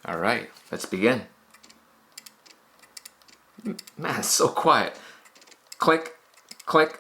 All right, let's begin. Man, it's so quiet. Click, click,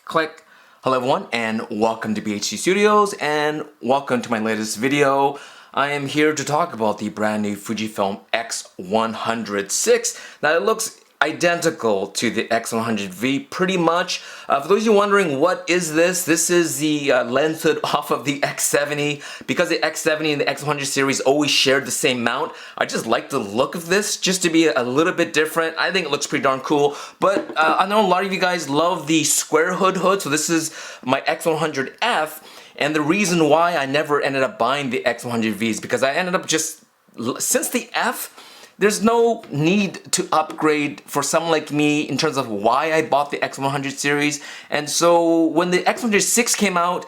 click. Hello everyone and welcome to BHC Studios and welcome to my latest video. I am here to talk about the brand new Fujifilm X100VI. Now it looks identical to the X100V pretty much. For those of you wondering what is this, this is the lens hood off of the X70. Because the X70 and the X100 series always shared the same mount, I just like the look of this just to be a little bit different. I think it looks pretty darn cool, but I know a lot of you guys love the square hood, so this is my X100F. And the reason why I never ended up buying the X100V is because I ended up just, since the F, there's no need to upgrade for someone like me in terms of why I bought the X100 series. And so when the X106 came out,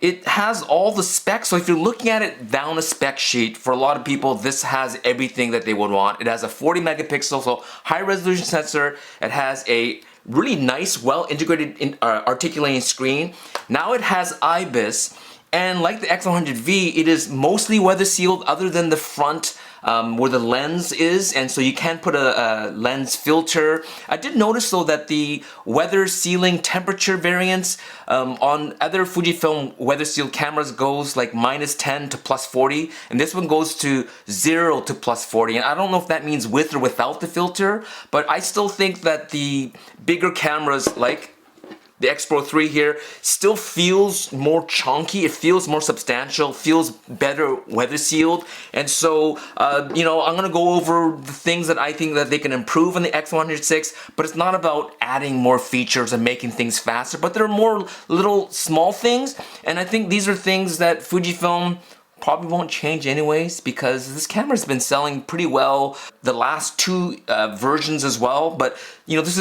it has all the specs. So if you're looking at it down a spec sheet, for a lot of people, this has everything that they would want. It has a 40 megapixel, so high resolution sensor. It has a really nice, well integrated articulating screen. Now it has IBIS, and like the X100V, it is mostly weather sealed other than the front where the lens is, and so you can put a lens filter. I did notice though that the weather sealing temperature variance on other Fujifilm weather sealed cameras goes like -10 to +40, and this one goes to 0 to +40, and I don't know if that means with or without the filter, but I still think that the bigger cameras like the X Pro 3 here still feels more chunky, it feels more substantial, feels better weather sealed. And so, you know, I'm gonna go over the things that I think that they can improve on the X106, but it's not about adding more features and making things faster, but there are more little small things. And I think these are things that Fujifilm probably won't change anyways, because this camera's been selling pretty well the last two versions as well. But, you know, this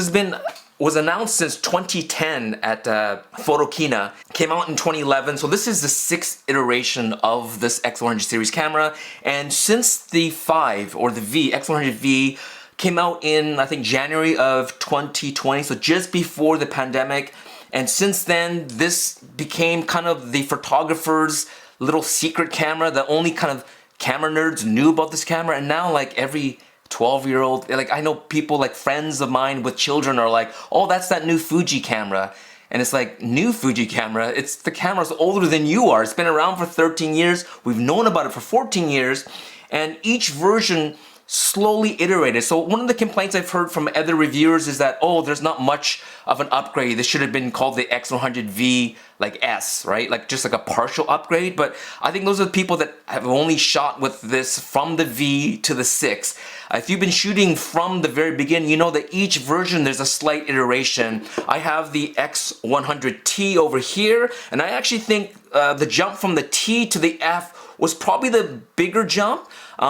was announced since 2010 at Photokina, came out in 2011, so this is the 6th iteration of this X100 series camera, and since the 5, or the V, X100V, came out in, I think, January of 2020, so just before the pandemic, and since then, this became kind of the photographer's little secret camera, that only kind of camera nerds knew about this camera, and now like every 12-year-old, like I know people like friends of mine with children are like, oh, that's that new Fuji camera. And it's like, new Fuji camera? It's the camera's older than you are. It's been around for 13 years. We've known about it for 14 years. And each version slowly iterated. So one of the complaints I've heard from other reviewers is that, oh, there's not much of an upgrade. This should have been called the X100V like S, right? Like just like a partial upgrade. But I think those are the people that have only shot with this from the V to the 6. If you've been shooting from the very beginning, you know that each version there's a slight iteration. I have the X100T over here, and I actually think the jump from the T to the F was probably the bigger jump.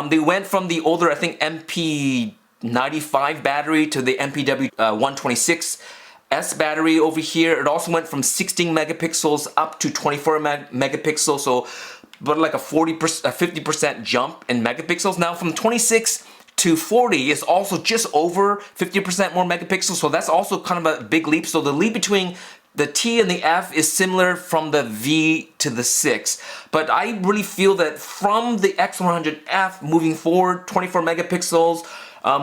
They went from the older, I think, MP95 battery to the MPW 126S battery over here. It also went from 16 megapixels up to 24 megapixels, so but like a 50% jump in megapixels. Now from 26 to 40 is also just over 50% more megapixels, so that's also kind of a big leap. So the leap between the T and the F is similar from the V to the 6. But I really feel that from the X100F moving forward, 24 megapixels,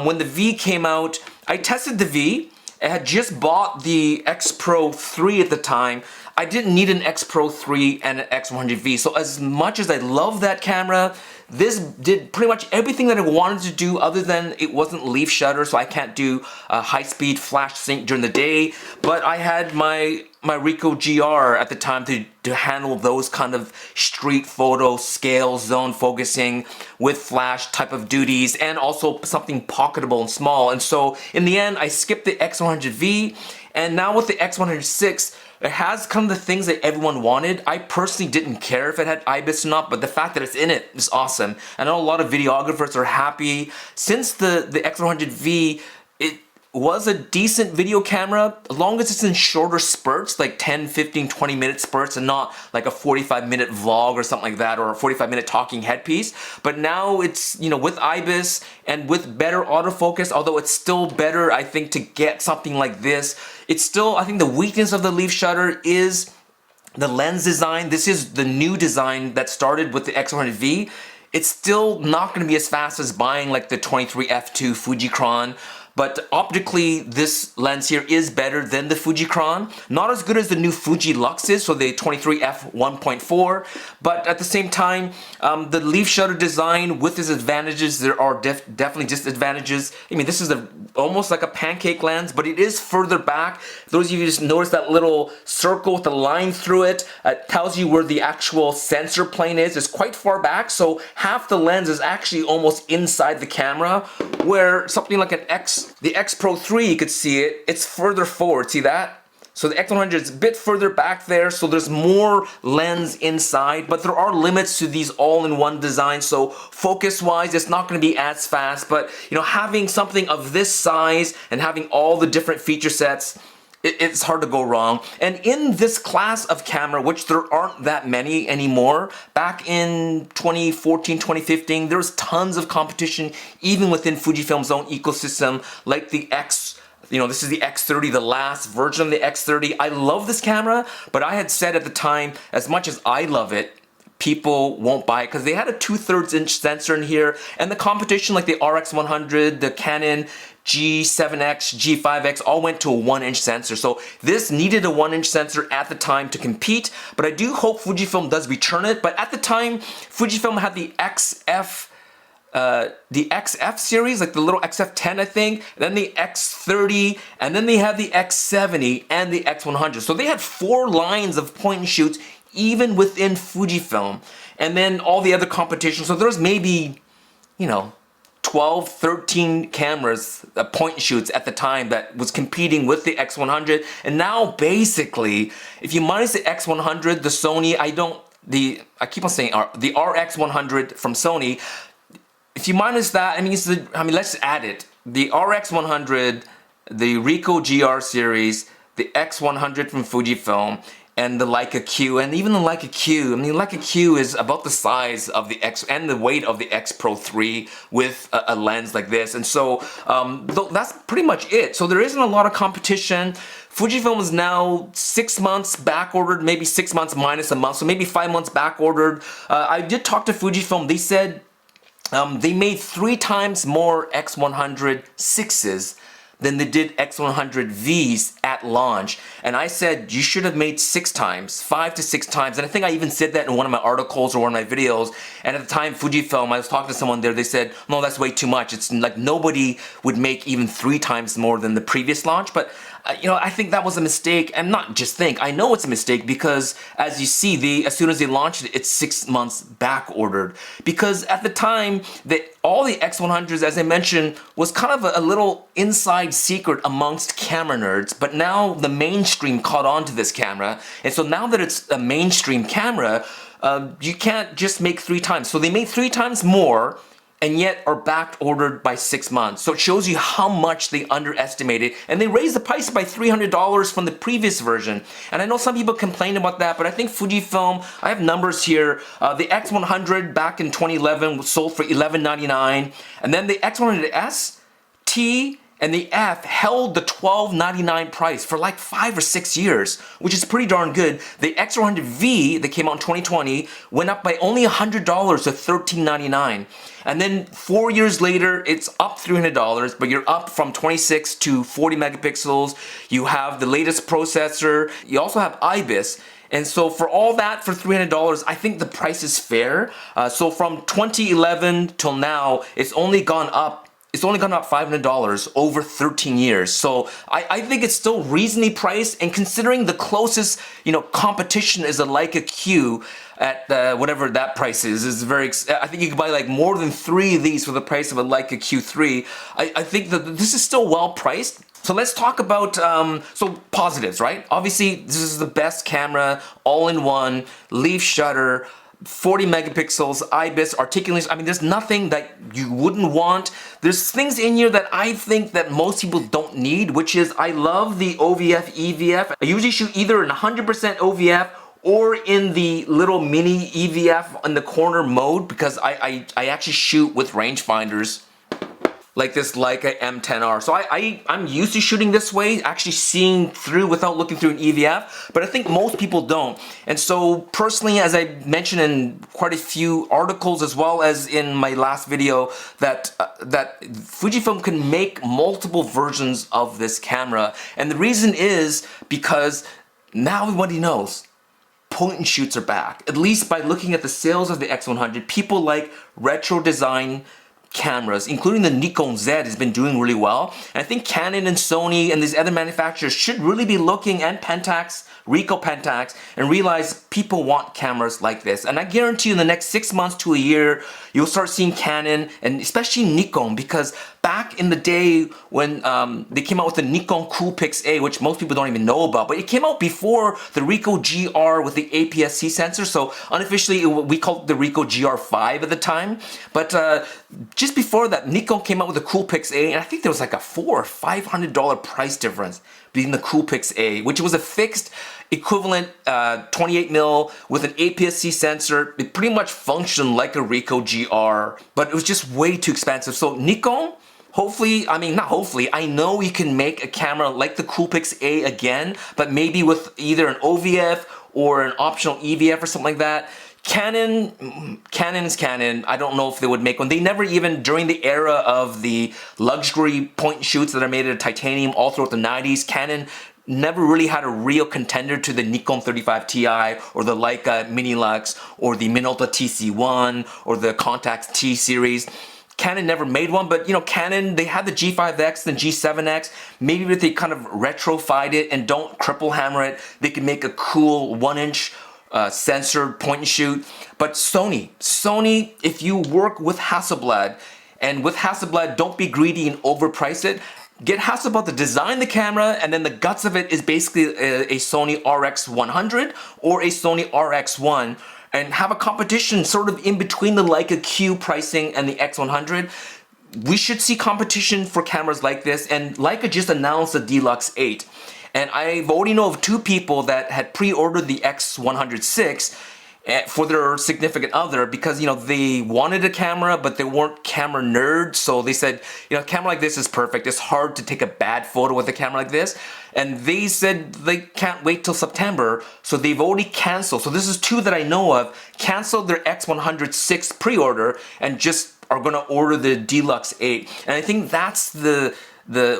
when the V came out, I tested the V. I had just bought the X Pro 3 at the time. I didn't need an X Pro 3 and an X100V. So as much as I love that camera, this did pretty much everything that I wanted to do, other than it wasn't leaf shutter, so I can't do high-speed flash sync during the day. But I had my Ricoh GR at the time to handle those kind of street photo, scale, zone focusing with flash type of duties, and also something pocketable and small. And so in the end, I skipped the X100V, and now with the X106, it has kind of the things that everyone wanted. I personally didn't care if it had IBIS or not, but the fact that it's in it is awesome. I know a lot of videographers are happy. Since the X100V, it was a decent video camera, as long as it's in shorter spurts, like 10, 15, 20 minute spurts, and not like a 45-minute vlog or something like that, or a 45-minute talking headpiece. But now it's, you know, with IBIS and with better autofocus, although it's still better, I think, to get something like this, it's still, I think the weakness of the leaf shutter is the lens design. This is the new design that started with the X100V. It's still not going to be as fast as buying like the 23f2 Fujicron, but optically this lens here is better than the Fujicron. Not as good as the new Fuji Lux is, so the 23f1.4, but at the same time, the leaf shutter design with its advantages, there are definitely disadvantages. I mean, this is almost like a pancake lens, but it is further back. Those of you who just notice that little circle with a line through it, tells you where the actual sensor plane is. It's quite far back, so half the lens is actually almost inside the camera, where something like the X Pro 3, you could see it's further forward, see that? So the X100 is a bit further back there, so there's more lens inside, but there are limits to these all-in-one designs, so focus-wise, it's not going to be as fast, but you know, having something of this size and having all the different feature sets, it's hard to go wrong. And in this class of camera, which there aren't that many anymore, back in 2014, 2015, there was tons of competition, even within Fujifilm's own ecosystem, like the X, you know, this is the X30, the last version of the X30. I love this camera, but I had said at the time, as much as I love it, people won't buy it because they had a 2/3 inch sensor in here, and the competition like the RX100, the Canon G7X, G5X all went to a 1-inch sensor. So this needed a 1-inch sensor at the time to compete, but I do hope Fujifilm does return it. But at the time, Fujifilm had the XF series, like the little XF10, I think, then the X30, and then they had the X70 and the X100. So they had 4 lines of point and shoots even within Fujifilm, and then all the other competition. So there's maybe, you know, 12, 13 cameras, point and shoots at the time that was competing with the X100. And now basically, if you minus the X100, the Sony, I keep on saying the RX100 from Sony, if you minus that, let's add it. The RX100, the Ricoh GR series, the X100 from Fujifilm, and the Leica Q, and even the Leica Q. I mean, Leica Q is about the size of the X and the weight of the X Pro 3 with a lens like this. And so that's pretty much it. So there isn't a lot of competition. Fujifilm is now 6 months back ordered, maybe 6 months minus a month, so maybe 5 months back ordered. I did talk to Fujifilm. They said they made 3 times more X100 6s than they did X100Vs at launch. And I said, you should have made 6 times, 5 to 6 times. And I think I even said that in one of my articles or one of my videos. And at the time, Fujifilm, I was talking to someone there, they said, no, that's way too much. It's like nobody would make even 3 times more than the previous launch. But you know, I think that was a mistake, and not just think, I know it's a mistake because as you see, as soon as they launched it, it's 6 months back ordered. Because at the time, all the X100s, as I mentioned, was kind of a little inside secret amongst camera nerds, but now the mainstream caught on to this camera, and so now that it's a mainstream camera, you can't just make 3 times. So they made 3 times more, and yet are back ordered by 6 months. So it shows you how much they underestimated, and they raised the price by $300 from the previous version. And I know some people complain about that, but I think Fujifilm, I have numbers here, the X100 back in 2011 was sold for $11.99, and then the X100S, T, and the F held the $12.99 price for like 5 or 6 years, which is pretty darn good. The X100V that came out in 2020 went up by only $100 to $13.99. And then 4 years later, it's up $300, but you're up from 26 to 40 megapixels. You have the latest processor. You also have IBIS. And so for all that, for $300, I think the price is fair. So from 2011 till now, it's only gone up $500 over 13 years. So I think it's still reasonably priced, and considering the closest, you know, competition is a Leica Q at whatever that price is very, I think you can buy like more than 3 of these for the price of a Leica Q3. I think that this is still well priced. So let's talk about, so positives, right? Obviously, this is the best camera, all-in-one, leaf shutter, 40 megapixels, IBIS, articulation. I mean, there's nothing that you wouldn't want. There's things in here that I think that most people don't need, which is I love the OVF, EVF. I usually shoot either in 100% OVF or in the little mini EVF in the corner mode because I actually shoot with rangefinders. like this Leica M10R. So I'm used to shooting this way, actually seeing through without looking through an EVF, but I think most people don't. And so personally, as I mentioned in quite a few articles as well as in my last video, that Fujifilm can make multiple versions of this camera. And the reason is because now everybody knows point and shoots are back. At least by looking at the sales of the X100, people like retro design cameras, including the Nikon Z, has been doing really well. And I think Canon and Sony and these other manufacturers should really be looking at Pentax, Ricoh Pentax, and realize people want cameras like this. And I guarantee you in the next 6 months to a year, you'll start seeing Canon and especially Nikon, because back in the day when they came out with the Nikon Coolpix A, which most people don't even know about, but it came out before the Ricoh GR with the APS-C sensor. So unofficially, we called it the Ricoh GR5 at the time. But just before that, Nikon came out with the Coolpix A, and I think there was like a $400 or $500 price difference between the Coolpix A, which was a fixed equivalent 28mm with an APS-C sensor. It pretty much functioned like a Ricoh GR, but it was just way too expensive. So Nikon, hopefully, I mean, not hopefully, I know you can make a camera like the Coolpix A again, but maybe with either an OVF or an optional EVF or something like that. Canon is Canon. I don't know if they would make one. They never even, during the era of the luxury point and shoots that are made out of titanium all throughout the 90s, Canon never really had a real contender to the Nikon 35 Ti or the Leica Minilux or the Minolta TC1 or the Contax T series. Canon never made one, but you know, Canon, they had the G5X and G7X. Maybe if they kind of retrofit it and don't cripple hammer it, they can make a cool 1-inch censored point and shoot. But Sony, if you work with Hasselblad, and with Hasselblad, don't be greedy and overprice it. Get Hasselblad to design the camera, and then the guts of it is basically a Sony RX100 or a Sony RX1, and have a competition sort of in between the Leica Q pricing and the X100. We should see competition for cameras like this, and Leica just announced the Deluxe 8. And I already know of 2 people that had pre-ordered the X100VI for their significant other because, you know, they wanted a camera, but they weren't camera nerds. So they said, you know, a camera like this is perfect. It's hard to take a bad photo with a camera like this. And they said they can't wait till September. So they've already canceled. So this is 2 that I know of, canceled their X100VI pre-order and just are going to order the Deluxe 8. And I think that's the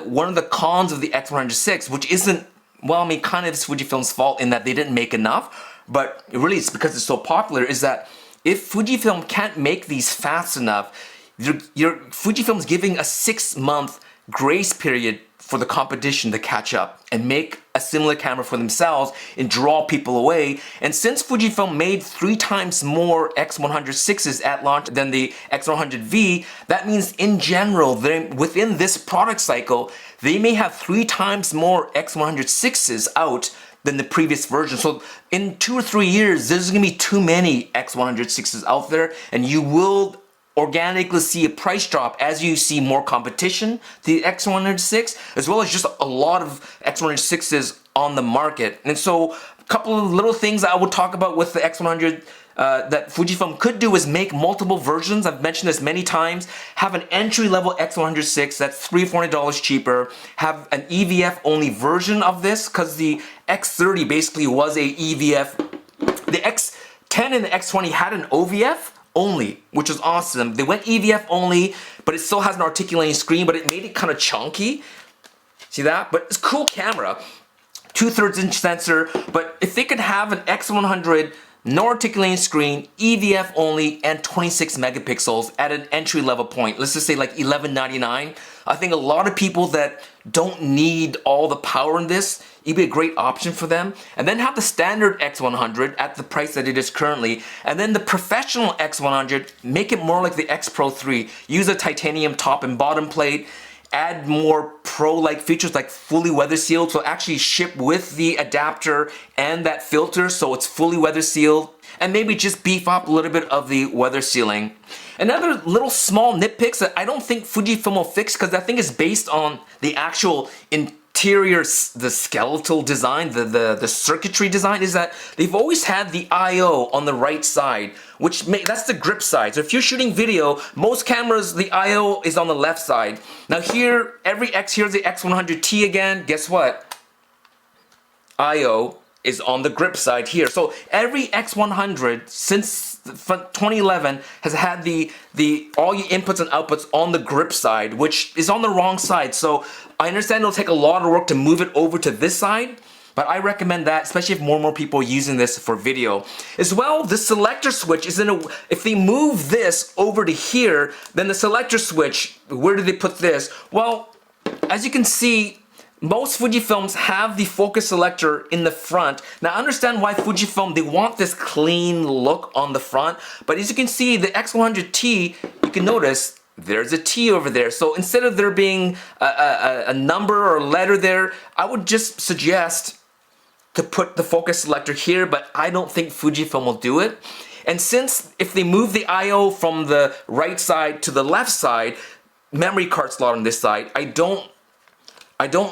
one of the cons of the X100VI, which isn't, well, I mean, kind of it's Fujifilm's fault in that they didn't make enough, but really it's because it's so popular, is that if Fujifilm can't make these fast enough, Fujifilm's giving a 6-month grace period for the competition to catch up and make a similar camera for themselves and draw people away. And since Fujifilm made 3 times more X100VIs at launch than the X100V, that means in general, within this product cycle, they may have 3 times more X100VIs out than the previous version. So in 2 or 3 years, there's gonna be too many X100VIs out there, and you will organically see a price drop as you see more competition to the X100VI, as well as just a lot of X100VIs on the market. And so a couple of little things I would talk about with the X100 that Fujifilm could do is make multiple versions. I've mentioned this many times. Have an entry-level X100VI that's $300-$400 cheaper. Have an EVF only version of this, because the X30 basically was a EVF. The X10 and the X20 had an OVF only, which is awesome. They went EVF only, but it still has an articulating screen, but it made it kind of chunky. See that? But it's a cool camera. 2/3 inch sensor, but if they could have an X100 no articulating screen, EVF only, and 26 megapixels at an entry level point, let's just say like $11.99, I think a lot of people that don't need all the power in this, it'd be a great option for them. And then have the standard X100 at the price that it is currently, and then the professional X100, make it more like the X Pro 3. Use a titanium top and bottom plate, add more pro-like features like fully weather sealed, so actually ship with the adapter and that filter, so it's fully weather sealed, and maybe just beef up a little bit of the weather sealing. Another little small nitpicks that I don't think Fujifilm will fix, because I think it's based on the actual interior, the skeletal design, the circuitry design, is that they've always had the I/O on the right side, that's the grip side. So if you're shooting video, most cameras, the I/O is on the left side. Now here, here's the X100T again. Guess what? I/O is on the grip side here. So every X100 since 2011 has had all your inputs and outputs on the grip side, which is on the wrong side. So I understand it'll take a lot of work to move it over to this side, but I recommend that, especially if more and more people are using this for video. As well, the selector switch is if they move this over to here, then the selector switch, where do they put this? Well, as you can see, most Fujifilms have the focus selector in the front. Now I understand why Fujifilm, they want this clean look on the front, but as you can see, the X100T, you can notice there's a T over there. So instead of there being a number or a letter there, I would just suggest to put the focus selector here, but I don't think Fujifilm will do it. And since if they move the I/O from the right side to the left side, memory card slot on this side, I don't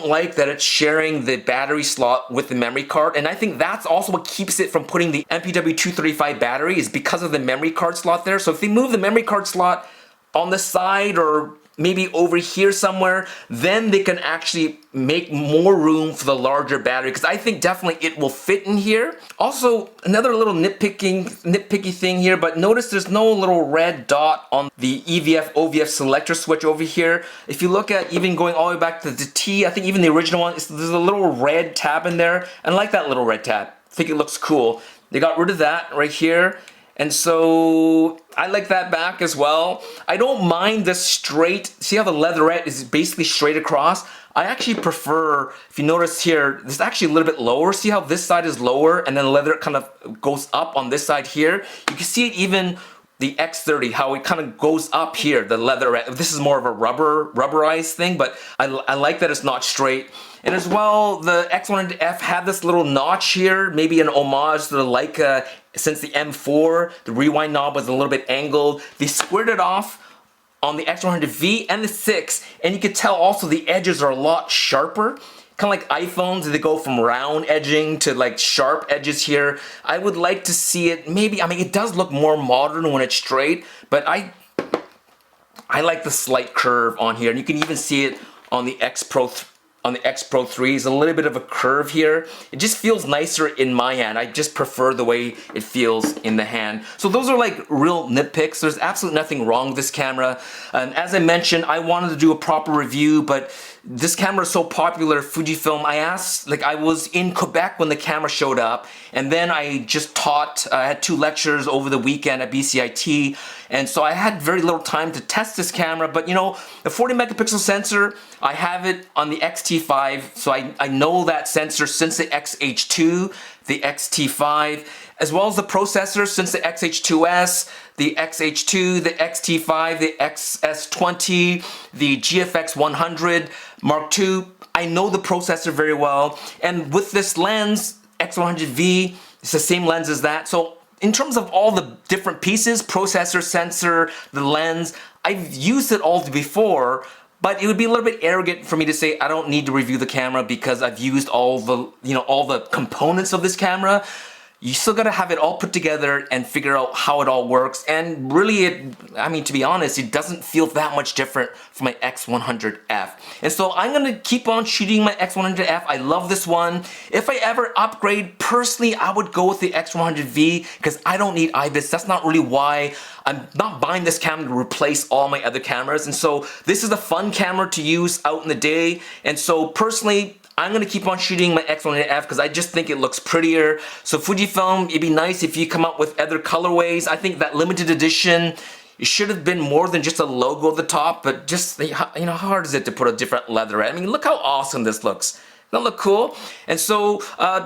like that it's sharing the battery slot with the memory card, and I think that's also what keeps it from putting the MPW235 battery, is because of the memory card slot there. So if they move the memory card slot on the side or maybe over here somewhere, then they can actually make more room for the larger battery, because I think definitely it will fit in here. Also, another little nitpicky thing here, but notice there's no little red dot on the EVF OVF selector switch over here. If you look at even going all the way back to the T, I think even the original one, there's a little red tab in there, and I like that little red tab. I think it looks cool. They got rid of that right here. And so I like that back as well. I don't mind the straight, see how the leatherette is basically straight across? I actually prefer, if you notice here, this is actually a little bit lower. See how this side is lower and then the leatherette kind of goes up on this side here? You can see it even the X30, how it kind of goes up here, the leatherette. This is more of a rubberized thing, but I like that it's not straight. And as well, the X100F had this little notch here, maybe an homage to the Leica. Since the M4, the rewind knob was a little bit angled. They squared it off on the X100V and the 6, and you could tell also the edges are a lot sharper. Kind of like iPhones, they go from round edging to like sharp edges here. I would like to see it maybe, I mean, it does look more modern when it's straight, but I like the slight curve on here, and you can even see it on the X Pro 3 is a little bit of a curve here. It just feels nicer in my hand. I just prefer the way it feels in the hand. So those are like real nitpicks. There's absolutely nothing wrong with this camera. And as I mentioned, I wanted to do a proper review, but this camera is so popular, Fujifilm. I was in Quebec when the camera showed up, and then I just taught, I had 2 lectures over the weekend at BCIT, and so I had very little time to test this camera, but you know, the 40 megapixel sensor, I have it on the X-T5, so I know that sensor since the X-H2, the X-T5, as well as the processor since the X-H2S, the X-H2, the X-T5, the XS20, the GFX 100 Mark II. I know the processor very well, and with this lens, X100V, it's the same lens as that. So in terms of all the different pieces, processor, sensor, the lens, I've used it all before, but it would be a little bit arrogant for me to say I don't need to review the camera because I've used all the components of this camera. You still gotta have it all put together and figure out how it all works. And really, to be honest, it doesn't feel that much different from my X100F. And so I'm gonna keep on shooting my X100F. I love this one. If I ever upgrade, personally, I would go with the X100V because I don't need IBIS. That's not really why I'm not buying this camera to replace all my other cameras. And so this is a fun camera to use out in the day. And so personally, I'm gonna keep on shooting my X100F because I just think it looks prettier. So Fujifilm, it'd be nice if you come up with other colorways. I think that limited edition, it should have been more than just a logo at the top, but just, how hard is it to put a different leatherette? I mean, look how awesome this looks. Doesn't that look cool? And so,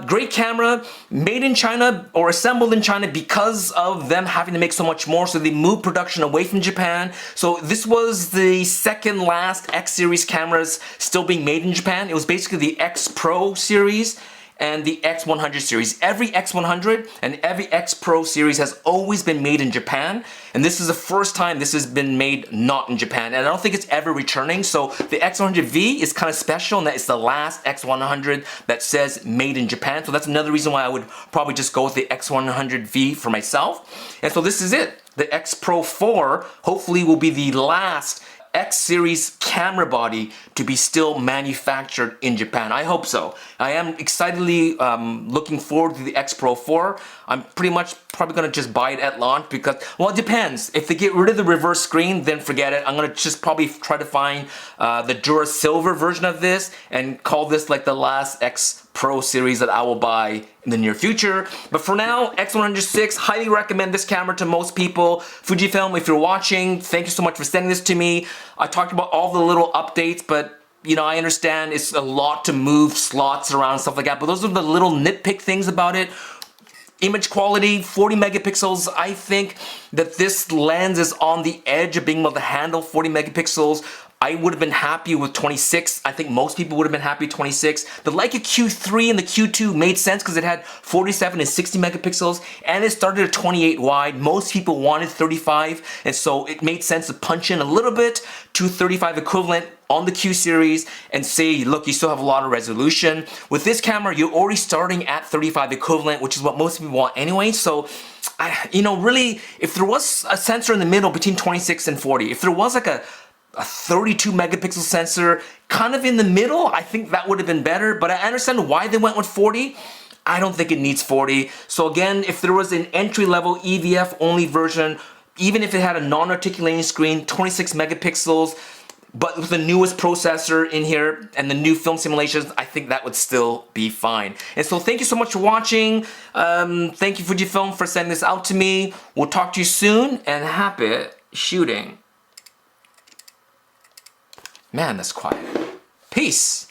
great camera, made in China or assembled in China because of them having to make so much more, so they moved production away from Japan. So this was the second last X series cameras still being made in Japan. It was basically the X Pro series, and the X100 series. Every X100 and every X Pro series has always been made in Japan, and this is the first time this has been made not in Japan, and I don't think it's ever returning. So the X100V is kind of special in that it's the last X100 that says made in Japan. So that's another reason why I would probably just go with the X100V for myself. And so this is it. The X Pro 4 hopefully will be the last X series camera body to be still manufactured in Japan. I hope so. I am excitedly looking forward to the X Pro 4. I'm pretty much probably gonna just buy it at launch because, well, it depends. If they get rid of the reverse screen, then forget it. I'm gonna just probably try to find the Dura Silver version of this and call this like the last X Pro series that I will buy in the near future. But for now, X106, highly recommend this camera to most people. Fujifilm, if you're watching, thank you so much for sending this to me. I talked about all the little updates, but you know, I understand it's a lot to move slots around and stuff like that, but those are the little nitpick things about it. Image quality, 40 megapixels. I think that this lens is on the edge of being able to handle 40 megapixels. I would have been happy with 26. I think most people would have been happy with 26. The Leica Q3 and the Q2 made sense because it had 47 and 60 megapixels, and it started at 28 wide. Most people wanted 35, and so it made sense to punch in a little bit to 35 equivalent on the Q series and say, look, you still have a lot of resolution. With this camera, you're already starting at 35 equivalent, which is what most people want anyway. So, you know, really, if there was a sensor in the middle between 26 and 40, if there was like a 32 megapixel sensor kind of in the middle, I think that would have been better, but I understand why they went with 40. I don't think it needs 40. So again, if there was an entry-level EVF only version, even if it had a non-articulating screen, 26 megapixels, but with the newest processor in here and the new film simulations, I think that would still be fine. And so thank you so much for watching. Thank you Fujifilm for sending this out to me. We'll talk to you soon, and happy shooting. Man, that's quiet. Peace.